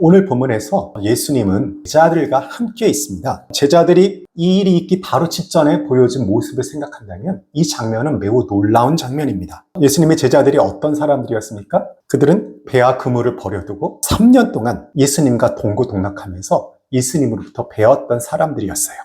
오늘 본문에서 예수님은 제자들과 함께 있습니다. 제자들이 이 일이 있기 바로 직전에 보여준 모습을 생각한다면 이 장면은 매우 놀라운 장면입니다. 예수님의 제자들이 어떤 사람들이었습니까? 그들은 배와 그물을 버려두고 3년 동안 예수님과 동고동락하면서 예수님으로부터 배웠던 사람들이었어요.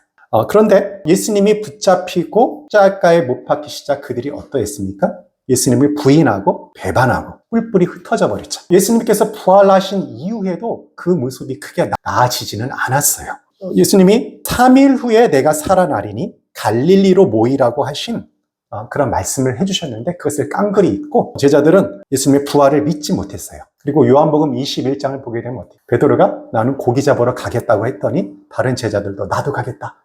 그런데 예수님이 붙잡히고 십자가에 못 박히시자 그들이 어떠했습니까? 예수님을 부인하고 배반하고 뿔뿔이 흩어져 버렸죠. 예수님께서 부활하신 이후에도 그 모습이 크게 나아지지는 않았어요. 예수님이 3일 후에 내가 살아나리니 갈릴리로 모이라고 하신 그런 말씀을 해주셨는데 그것을 깡그리 잊고 제자들은 예수님의 부활을 믿지 못했어요. 그리고 요한복음 21장을 보게 되면 어때요? 베드로가 나는 고기 잡으러 가겠다고 했더니 다른 제자들도 나도 가겠다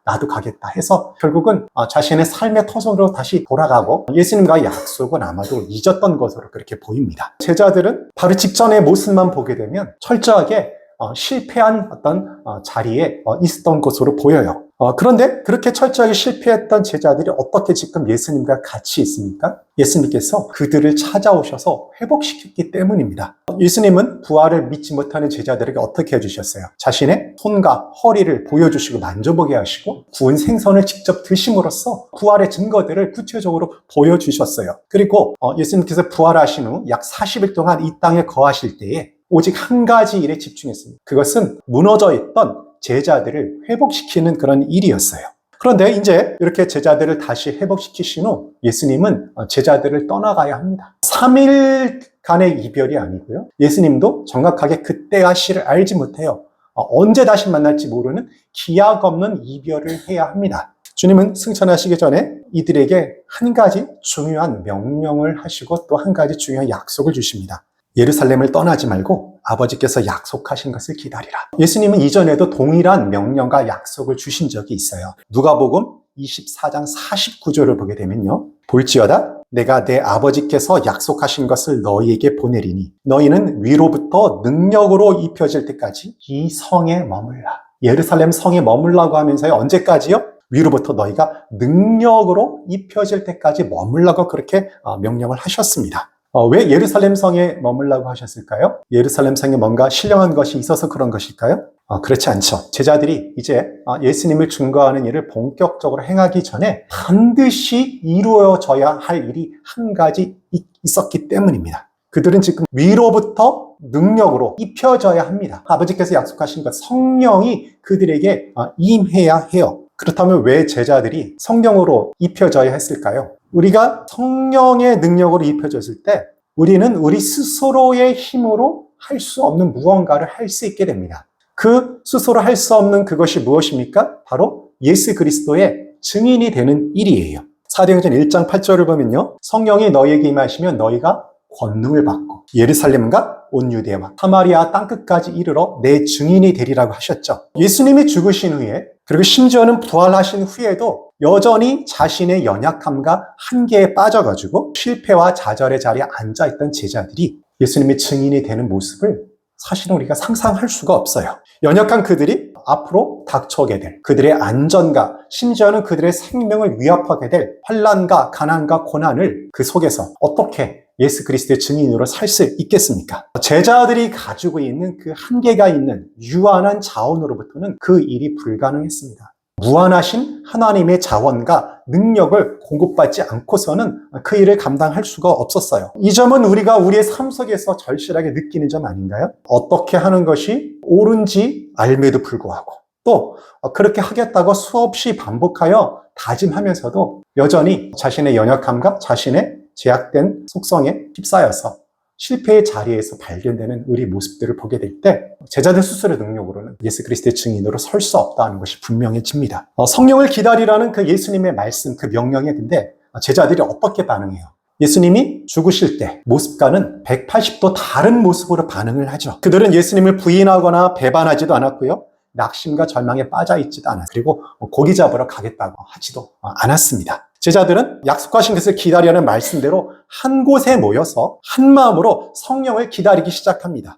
해서 결국은 자신의 삶의 터전으로 다시 돌아가고 예수님과의 약속은 아마도 잊었던 것으로 그렇게 보입니다. 제자들은 바로 직전의 모습만 보게 되면 철저하게 실패한 어떤 자리에 있었던 것으로 보여요. 그런데 그렇게 철저하게 실패했던 제자들이 어떻게 지금 예수님과 같이 있습니까? 예수님께서 그들을 찾아오셔서 회복시켰기 때문입니다. 예수님은 부활을 믿지 못하는 제자들에게 어떻게 해주셨어요? 자신의 손과 허리를 보여주시고 만져보게 하시고 구운 생선을 직접 드심으로써 부활의 증거들을 구체적으로 보여주셨어요. 그리고 예수님께서 부활하신 후 약 40일 동안 이 땅에 거하실 때에 오직 한 가지 일에 집중했습니다. 그것은 무너져 있던 제자들을 회복시키는 그런 일이었어요. 그런데 이제 이렇게 제자들을 다시 회복시키신 후 예수님은 제자들을 떠나가야 합니다. 3일간의 이별이 아니고요. 예수님도 정확하게 그때와 시를 알지 못해요. 언제 다시 만날지 모르는 기약 없는 이별을 해야 합니다. 주님은 승천하시기 전에 이들에게 한 가지 중요한 명령을 하시고 또 한 가지 중요한 약속을 주십니다. 예루살렘을 떠나지 말고 아버지께서 약속하신 것을 기다리라. 예수님은 이전에도 동일한 명령과 약속을 주신 적이 있어요. 누가복음 24장 49절을 보게 되면요. 볼지어다 내가 내 아버지께서 약속하신 것을 너희에게 보내리니 너희는 위로부터 능력으로 입혀질 때까지 이 성에 머물라. 예루살렘 성에 머물라고 하면서요. 언제까지요? 위로부터 너희가 능력으로 입혀질 때까지 머물라고 그렇게 명령을 하셨습니다. 왜 예루살렘 성에 머물라고 하셨을까요? 예루살렘 성에 뭔가 신령한 것이 있어서 그런 것일까요? 그렇지 않죠. 제자들이 이제 예수님을 증거하는 일을 본격적으로 행하기 전에 반드시 이루어져야 할 일이 한 가지 있었기 때문입니다. 그들은 지금 위로부터 능력으로 입혀져야 합니다. 아버지께서 약속하신 것 성령이 그들에게 임해야 해요. 그렇다면 왜 제자들이 성령으로 입혀져야 했을까요? 우리가 성령의 능력으로 입혀졌을 때 우리는 우리 스스로의 힘으로 할 수 없는 무언가를 할 수 있게 됩니다. 그 스스로 할 수 없는 그것이 무엇입니까? 바로 예수 그리스도의 증인이 되는 일이에요. 사도행전 1장 8절을 보면요. 성령이 너희에게 임하시면 너희가 권능을 받고 예루살렘과 온 유대와 사마리아 땅끝까지 이르러 내 증인이 되리라고 하셨죠. 예수님이 죽으신 후에 그리고 심지어는 부활하신 후에도 여전히 자신의 연약함과 한계에 빠져가지고 실패와 좌절의 자리에 앉아있던 제자들이 예수님의 증인이 되는 모습을 사실은 우리가 상상할 수가 없어요. 연약한 그들이 앞으로 닥쳐오게 될 그들의 안전과 심지어는 그들의 생명을 위협하게 될 환난과 가난과 고난을 그 속에서 어떻게 예수 그리스도의 증인으로 살 수 있겠습니까? 제자들이 가지고 있는 그 한계가 있는 유한한 자원으로부터는 그 일이 불가능했습니다. 무한하신 하나님의 자원과 능력을 공급받지 않고서는 그 일을 감당할 수가 없었어요. 이 점은 우리가 우리의 삶 속에서 절실하게 느끼는 점 아닌가요? 어떻게 하는 것이 옳은지 알매도 불구하고 또 그렇게 하겠다고 수없이 반복하여 다짐하면서도 여전히 자신의 연약함과 자신의 제약된 속성에 휩싸여서 실패의 자리에서 발견되는 우리 모습들을 보게 될 때 제자들 스스로의 능력으로는 예수 그리스도의 증인으로 설 수 없다는 것이 분명해집니다. 성령을 기다리라는 그 예수님의 말씀, 그 명령에 근데 제자들이 어떻게 반응해요? 예수님이 죽으실 때 모습과는 180도 다른 모습으로 반응을 하죠. 그들은 예수님을 부인하거나 배반하지도 않았고요. 낙심과 절망에 빠져 있지도 않았어요. 그리고 고기 잡으러 가겠다고 하지도 않았습니다. 제자들은 약속하신 것을 기다리라는 말씀대로 한 곳에 모여서 한 마음으로 성령을 기다리기 시작합니다.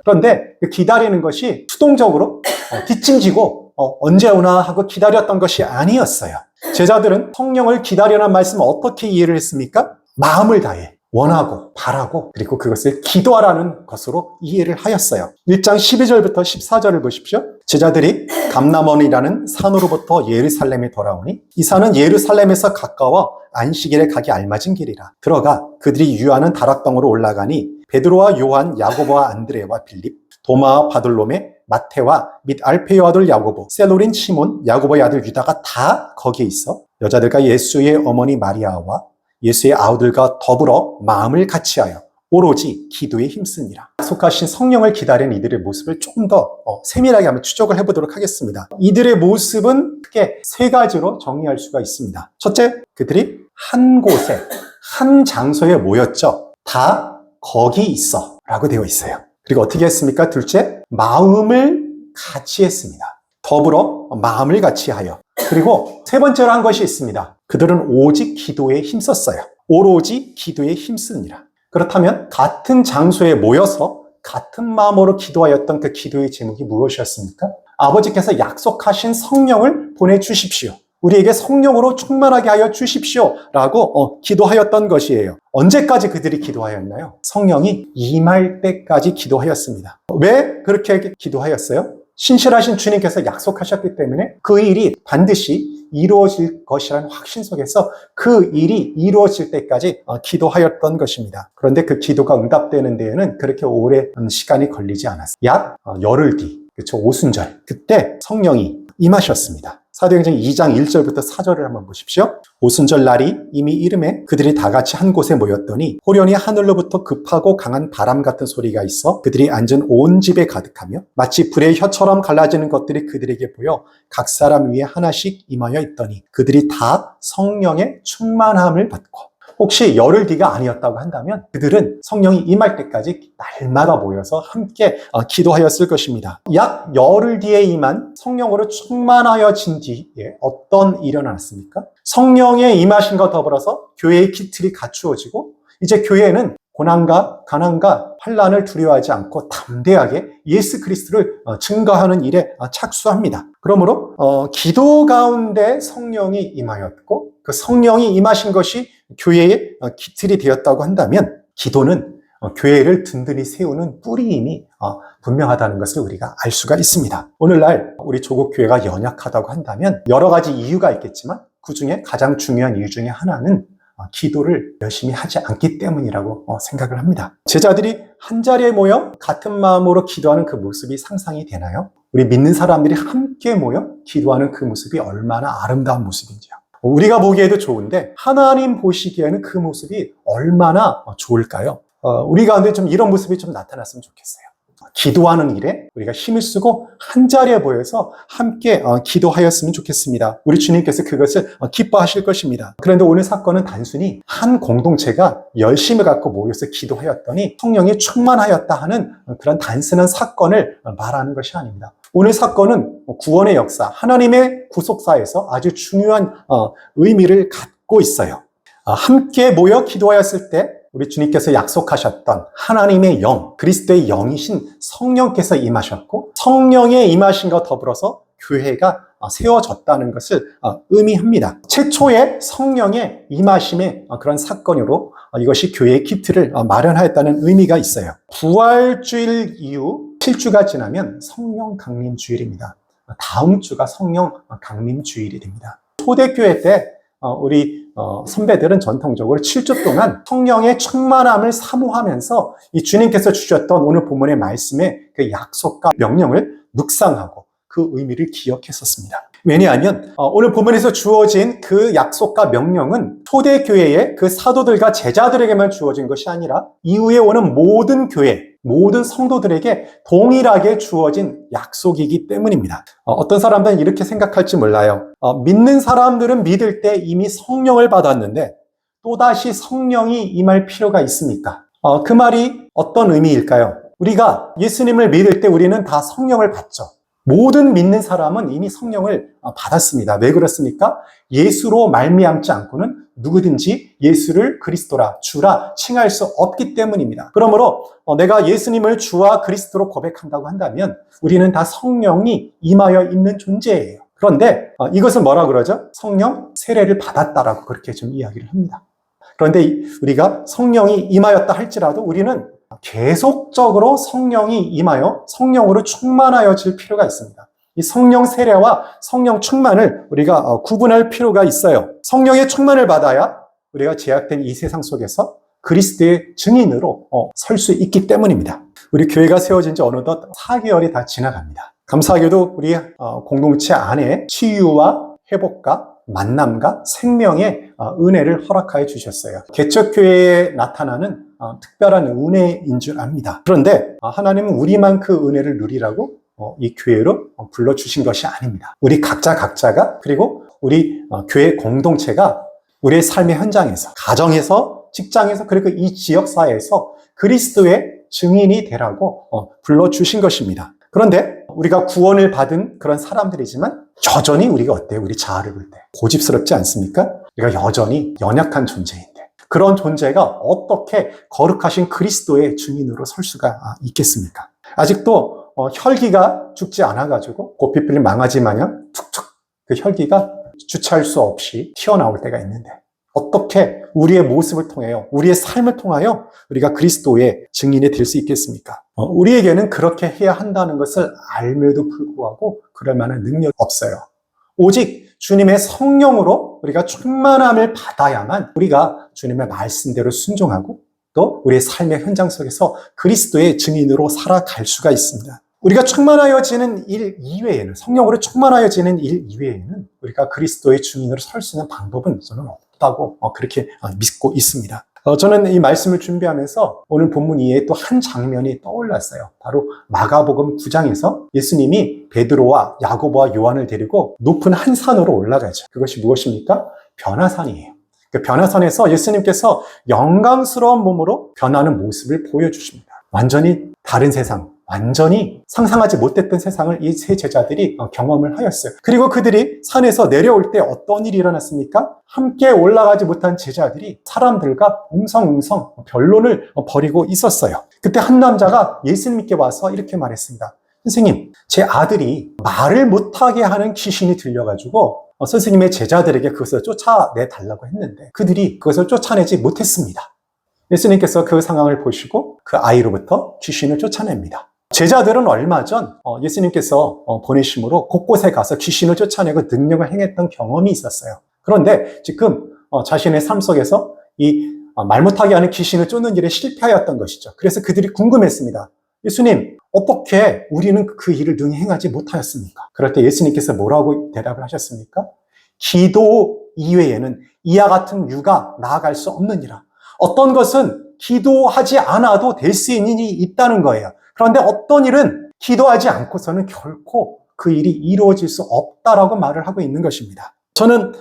그런데 그 기다리는 것이 수동적으로 뒷짐지고 언제 오나 하고 기다렸던 것이 아니었어요. 제자들은 성령을 기다리라는 말씀을 어떻게 이해를 했습니까? 마음을 다해 원하고 바라고 그리고 그것을 기도하라는 것으로 이해를 하였어요. 1장 12절부터 14절을 보십시오. 제자들이 감람원이라는 산으로부터 예루살렘에 돌아오니 이 산은 예루살렘에서 가까워 안식일에 가기 알맞은 길이라. 들어가 그들이 유하는 다락방으로 올라가니 베드로와 요한, 야고보와 안드레와 빌립, 도마와 바돌로메, 마테와 및 알페의 아들 야고보, 셀로린 시몬, 야고보의 아들 유다가 다 거기에 있어 여자들과 예수의 어머니 마리아와 예수의 아우들과 더불어 마음을 같이하여 오로지 기도에 힘쓰니라. 약속하신 성령을 기다리는 이들의 모습을 조금 더 세밀하게 한번 추적을 해보도록 하겠습니다. 이들의 모습은 크게 세 가지로 정리할 수가 있습니다. 첫째, 그들이 한 곳에 한 장소에 모였죠. 다 거기 있어 라고 되어 있어요. 그리고 어떻게 했습니까? 둘째, 마음을 같이 했습니다. 더불어 마음을 같이 하여. 그리고 세 번째로 한 것이 있습니다. 그들은 오직 기도에 힘썼어요. 오로지 기도에 힘쓰니라. 그렇다면 같은 장소에 모여서 같은 마음으로 기도하였던 그 기도의 제목이 무엇이었습니까? 아버지께서 약속하신 성령을 보내주십시오. 우리에게 성령으로 충만하게 하여 주십시오 라고 기도하였던 것이에요. 언제까지 그들이 기도하였나요? 성령이 임할 때까지 기도하였습니다. 왜 그렇게 기도하였어요? 신실하신 주님께서 약속하셨기 때문에 그 일이 반드시 이루어질 것이라는 확신 속에서 그 일이 이루어질 때까지 기도하였던 것입니다. 그런데 그 기도가 응답되는 데에는 그렇게 오래 시간이 걸리지 않았어요. 약 열흘 뒤, 그렇죠? 오순절, 그때 성령이 임하셨습니다. 사도행전 2장 1절부터 4절을 한번 보십시오. 오순절 날이 이미 이름에 그들이 다 같이 한 곳에 모였더니 호련히 하늘로부터 급하고 강한 바람 같은 소리가 있어 그들이 앉은 온 집에 가득하며 마치 불의 혀처럼 갈라지는 것들이 그들에게 보여 각 사람 위에 하나씩 임하여 있더니 그들이 다 성령의 충만함을 받고, 혹시 열흘 뒤가 아니었다고 한다면 그들은 성령이 임할 때까지 날마다 모여서 함께 기도하였을 것입니다. 약 열흘 뒤에 임한 성령으로 충만하여진 뒤에 어떤 일이 일어났습니까? 성령의 임하심과 더불어서 교회의 기틀이 갖추어지고 이제 교회는 고난과 가난과 환난을 두려워하지 않고 담대하게 예수 그리스도를 증거하는 일에 착수합니다. 그러므로 기도 가운데 성령이 임하였고 그 성령이 임하신 것이 교회의 기틀이 되었다고 한다면 기도는 교회를 든든히 세우는 뿌리임이 분명하다는 것을 우리가 알 수가 있습니다. 오늘날 우리 조국 교회가 연약하다고 한다면 여러 가지 이유가 있겠지만 그중에 가장 중요한 이유 중에 하나는 기도를 열심히 하지 않기 때문이라고 생각을 합니다. 제자들이 한자리에 모여 같은 마음으로 기도하는 그 모습이 상상이 되나요? 우리 믿는 사람들이 함께 모여 기도하는 그 모습이 얼마나 아름다운 모습인지요. 우리가 보기에도 좋은데 하나님 보시기에는 그 모습이 얼마나 좋을까요? 우리 가운데 좀 이런 모습이 좀 나타났으면 좋겠어요. 기도하는 일에 우리가 힘을 쓰고 한자리에 모여서 함께 기도하였으면 좋겠습니다. 우리 주님께서 그것을 기뻐하실 것입니다. 그런데 오늘 사건은 단순히 한 공동체가 열심을 갖고 모여서 기도하였더니 성령이 충만하였다 하는 그런 단순한 사건을 말하는 것이 아닙니다. 오늘 사건은 구원의 역사, 하나님의 구속사에서 아주 중요한 의미를 갖고 있어요. 함께 모여 기도하였을 때 우리 주님께서 약속하셨던 하나님의 영, 그리스도의 영이신 성령께서 임하셨고 성령의 임하심과 더불어서 교회가 세워졌다는 것을 의미합니다. 최초의 성령의 임하심의 그런 사건으로 이것이 교회의 기틀을 마련하였다는 의미가 있어요. 부활주일 이후 7주가 지나면 성령 강림 주일입니다. 다음 주가 성령 강림 주일이 됩니다. 초대교회 때 우리 선배들은 전통적으로 7주 동안 성령의 충만함을 사모하면서 이 주님께서 주셨던 오늘 본문의 말씀의 그 약속과 명령을 묵상하고 그 의미를 기억했었습니다. 왜냐하면 오늘 본문에서 주어진 그 약속과 명령은 초대교회의 그 사도들과 제자들에게만 주어진 것이 아니라 이후에 오는 모든 교회, 모든 성도들에게 동일하게 주어진 약속이기 때문입니다. 어떤 사람들은 이렇게 생각할지 몰라요. 믿는 사람들은 믿을 때 이미 성령을 받았는데 또다시 성령이 임할 필요가 있습니까? 그 말이 어떤 의미일까요? 우리가 예수님을 믿을 때 우리는 다 성령을 받죠. 모든 믿는 사람은 이미 성령을 받았습니다. 왜 그렇습니까? 예수로 말미암지 않고는 누구든지 예수를 그리스도라, 주라 칭할 수 없기 때문입니다. 그러므로 내가 예수님을 주와 그리스도로 고백한다고 한다면 우리는 다 성령이 임하여 있는 존재예요. 그런데 이것을 뭐라 그러죠? 성령 세례를 받았다라고 그렇게 좀 이야기를 합니다. 그런데 우리가 성령이 임하였다 할지라도 우리는 계속적으로 성령이 임하여 성령으로 충만하여질 필요가 있습니다. 이 성령 세례와 성령 충만을 우리가 구분할 필요가 있어요. 성령의 충만을 받아야 우리가 제약된 이 세상 속에서 그리스도의 증인으로 설 수 있기 때문입니다. 우리 교회가 세워진 지 어느덧 4개월이 다 지나갑니다. 감사하게도 우리 공동체 안에 치유와 회복과 만남과 생명의 은혜를 허락하여 주셨어요. 개척교회에 나타나는 특별한 은혜인 줄 압니다. 그런데 하나님은 우리만 그 은혜를 누리라고 이 교회로 불러주신 것이 아닙니다. 우리 각자가 그리고 우리 교회 공동체가 우리의 삶의 현장에서, 가정에서, 직장에서, 그리고 이 지역사회에서 그리스도의 증인이 되라고 불러주신 것입니다. 그런데 우리가 구원을 받은 그런 사람들이지만 여전히 우리가 어때요? 우리 자아를 볼 때 고집스럽지 않습니까? 우리가 여전히 연약한 존재인데 그런 존재가 어떻게 거룩하신 그리스도의 증인으로 설 수가 있겠습니까? 아직도 혈기가 죽지 않아가지고 고삐 풀린 망아지 마냥 툭툭 그 혈기가 주체할 수 없이 튀어나올 때가 있는데 어떻게 우리의 모습을 통하여 우리의 삶을 통하여 우리가 그리스도의 증인이 될 수 있겠습니까? 우리에게는 그렇게 해야 한다는 것을 알면도 불구하고 그럴 만한 능력이 없어요. 오직 주님의 성령으로 우리가 충만함을 받아야만 우리가 주님의 말씀대로 순종하고 또 우리의 삶의 현장 속에서 그리스도의 증인으로 살아갈 수가 있습니다. 우리가 충만하여지는 일 이외에는, 성령으로 충만하여지는 일 이외에는 우리가 그리스도의 증인으로 설 수 있는 방법은 저는 없다고 그렇게 믿고 있습니다. 저는 이 말씀을 준비하면서 오늘 본문 이외에 또 한 장면이 떠올랐어요. 바로 마가복음 9장에서 예수님이 베드로와 야고보와 요한을 데리고 높은 한 산으로 올라가죠. 그것이 무엇입니까? 변화산이에요. 그 변화산에서 예수님께서 영광스러운 몸으로 변하는 모습을 보여주십니다. 완전히 다른 세상, 완전히 상상하지 못했던 세상을 이 세 제자들이 경험을 하였어요. 그리고 그들이 산에서 내려올 때 어떤 일이 일어났습니까? 함께 올라가지 못한 제자들이 사람들과 웅성웅성 변론을 벌이고 있었어요. 그때 한 남자가 예수님께 와서 이렇게 말했습니다. 선생님, 제 아들이 말을 못하게 하는 귀신이 들려가지고 선생님의 제자들에게 그것을 쫓아내달라고 했는데 그들이 그것을 쫓아내지 못했습니다. 예수님께서 그 상황을 보시고 그 아이로부터 귀신을 쫓아냅니다. 제자들은 얼마 전 예수님께서 보내심으로 곳곳에 가서 귀신을 쫓아내고 능력을 행했던 경험이 있었어요. 그런데 지금 자신의 삶 속에서 이 말 못하게 하는 귀신을 쫓는 일에 실패하였던 것이죠. 그래서 그들이 궁금했습니다. 예수님, 어떻게 우리는 그 일을 능히 행하지 못하였습니까? 그럴 때 예수님께서 뭐라고 대답을 하셨습니까? 기도 이외에는 이와 같은 유가 나아갈 수 없느니라. 어떤 것은 기도하지 않아도 될 수 있는 일이 있다는 거예요. 그런데 어떤 일은 기도하지 않고서는 결코 그 일이 이루어질 수 없다라고 말을 하고 있는 것입니다. 저는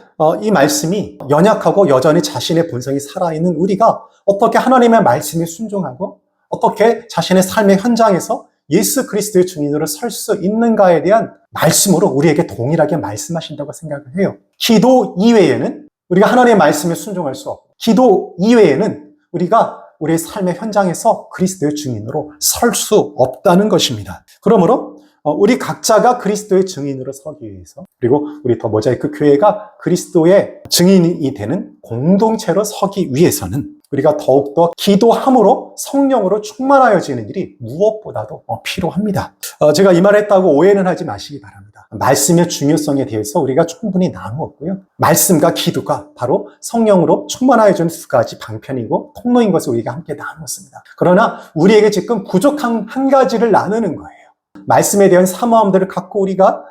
이 말씀이 연약하고 여전히 자신의 본성이 살아있는 우리가 어떻게 하나님의 말씀에 순종하고 어떻게 자신의 삶의 현장에서 예수 그리스도의 증인으로 설 수 있는가에 대한 말씀으로 우리에게 동일하게 말씀하신다고 생각을 해요. 기도 이외에는 우리가 하나님의 말씀에 순종할 수 없고 기도 이외에는 우리가 우리의 삶의 현장에서 그리스도의 증인으로 설 수 없다는 것입니다. 그러므로 우리 각자가 그리스도의 증인으로 서기 위해서 그리고 우리 더 모자이크 교회가 그리스도의 증인이 되는 공동체로 서기 위해서는 우리가 더욱더 기도함으로 성령으로 충만하여지는 일이 무엇보다도 필요합니다. 제가 이 말을 했다고 오해는 하지 마시기 바랍니다. 말씀의 중요성에 대해서 우리가 충분히 나누었고요. 말씀과 기도가 바로 성령으로 충만하여지는 두 가지 방편이고 통로인 것을 우리가 함께 나누었습니다. 그러나 우리에게 지금 부족한 한 가지를 나누는 거예요. 말씀에 대한 사모함들을 갖고 우리가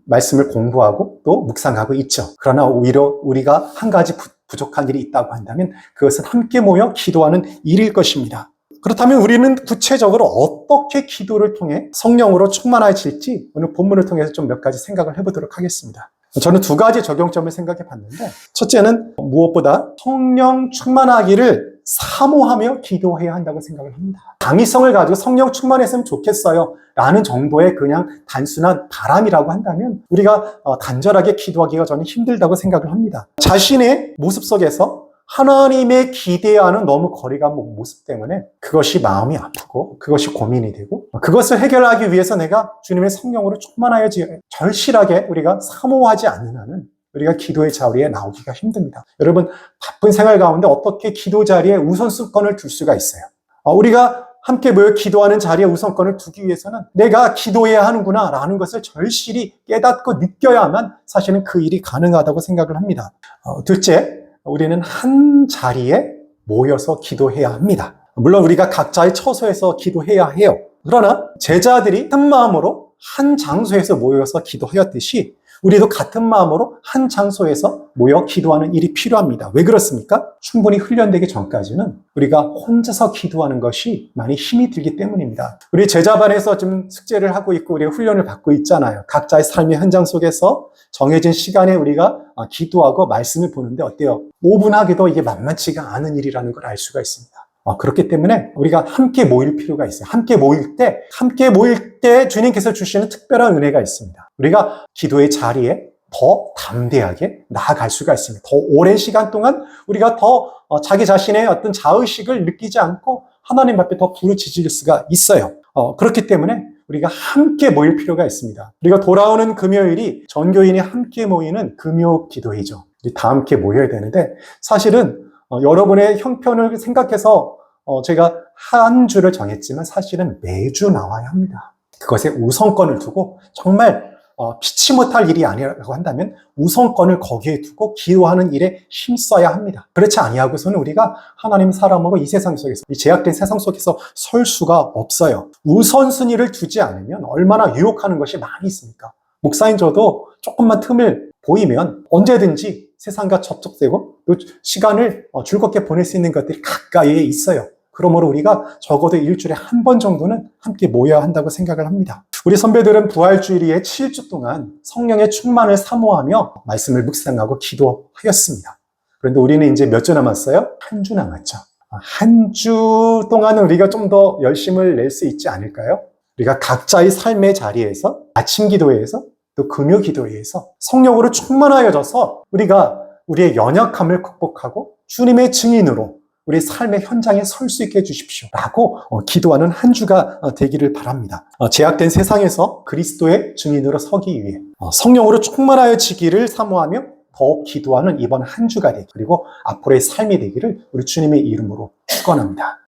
말씀을 공부하고 또 묵상하고 있죠. 그러나 오히려 우리가 한 가지 부족한 일이 있다고 한다면 그것은 함께 모여 기도하는 일일 것입니다. 그렇다면 우리는 구체적으로 어떻게 기도를 통해 성령으로 충만해질지 오늘 본문을 통해서 좀 몇 가지 생각을 해보도록 하겠습니다. 저는 두 가지 적용점을 생각해 봤는데 첫째는 무엇보다 성령 충만하기를 사모하며 기도해야 한다고 생각을 합니다. 당위성을 가지고 성령 충만했으면 좋겠어요 라는 정도의 그냥 단순한 바람이라고 한다면 우리가 간절하게 기도하기가 저는 힘들다고 생각을 합니다. 자신의 모습 속에서 하나님의 기대와는 너무 거리가 먼 모습 때문에 그것이 마음이 아프고 그것이 고민이 되고 그것을 해결하기 위해서 내가 주님의 성령으로 충만하여 절실하게 우리가 사모하지 않는 한은 우리가 기도의 자리에 나오기가 힘듭니다. 여러분, 바쁜 생활 가운데 어떻게 기도 자리에 우선순위권을 둘 수가 있어요? 우리가 함께 모여 기도하는 자리에 우선권을 두기 위해서는 내가 기도해야 하는구나 라는 것을 절실히 깨닫고 느껴야만 사실은 그 일이 가능하다고 생각을 합니다. 둘째, 우리는 한 자리에 모여서 기도해야 합니다. 물론 우리가 각자의 처소에서 기도해야 해요. 그러나 제자들이 한 마음으로 한 장소에서 모여서 기도하였듯이 우리도 같은 마음으로 한 장소에서 모여 기도하는 일이 필요합니다. 왜 그렇습니까? 충분히 훈련되기 전까지는 우리가 혼자서 기도하는 것이 많이 힘이 들기 때문입니다. 우리 제자반에서 좀 숙제를 하고 있고 우리가 훈련을 받고 있잖아요. 각자의 삶의 현장 속에서 정해진 시간에 우리가 기도하고 말씀을 보는데 어때요? 5분 하기도 이게 만만치가 않은 일이라는 걸 알 수가 있습니다. 그렇기 때문에 우리가 함께 모일 필요가 있어요. 함께 모일 때 주님께서 주시는 특별한 은혜가 있습니다. 우리가 기도의 자리에 더 담대하게 나아갈 수가 있습니다. 더 오랜 시간 동안 우리가 더 자기 자신의 어떤 자의식을 느끼지 않고 하나님 앞에 더 부르짖을 수가 있어요. 그렇기 때문에 우리가 함께 모일 필요가 있습니다. 우리가 돌아오는 금요일이 전교인이 함께 모이는 금요 기도회죠. 우리 다 함께 모여야 되는데 사실은 여러분의 형편을 생각해서 제가 한 주를 정했지만 사실은 매주 나와야 합니다. 그것에 우선권을 두고 정말 피치 못할 일이 아니라고 한다면 우선권을 거기에 두고 기도하는 일에 힘써야 합니다. 그렇지 아니하고서는 우리가 하나님의 사람으로 이 세상 속에서, 이 제약된 세상 속에서 설 수가 없어요. 우선순위를 두지 않으면 얼마나 유혹하는 것이 많이 있습니까? 목사인 저도 조금만 틈을 보이면 언제든지 세상과 접촉되고 또 시간을 즐겁게 보낼 수 있는 것들이 가까이에 있어요. 그러므로 우리가 적어도 일주일에 한 번 정도는 함께 모여야 한다고 생각을 합니다. 우리 선배들은 부활주일에 7주 동안 성령의 충만을 사모하며 말씀을 묵상하고 기도하였습니다. 그런데 우리는 이제 몇 주 남았어요? 한 주 남았죠. 한 주 동안은 우리가 좀 더 열심을 낼 수 있지 않을까요? 우리가 각자의 삶의 자리에서 아침 기도회에서 또 금요 기도회에서 성령으로 충만하여져서 우리가 우리의 연약함을 극복하고 주님의 증인으로 우리 삶의 현장에 설 수 있게 해주십시오 라고 기도하는 한 주가 되기를 바랍니다. 제약된 세상에서 그리스도의 증인으로 서기 위해 성령으로 충만하여지기를 사모하며 더욱 기도하는 이번 한 주가 되기, 그리고 앞으로의 삶이 되기를 우리 주님의 이름으로 축원합니다.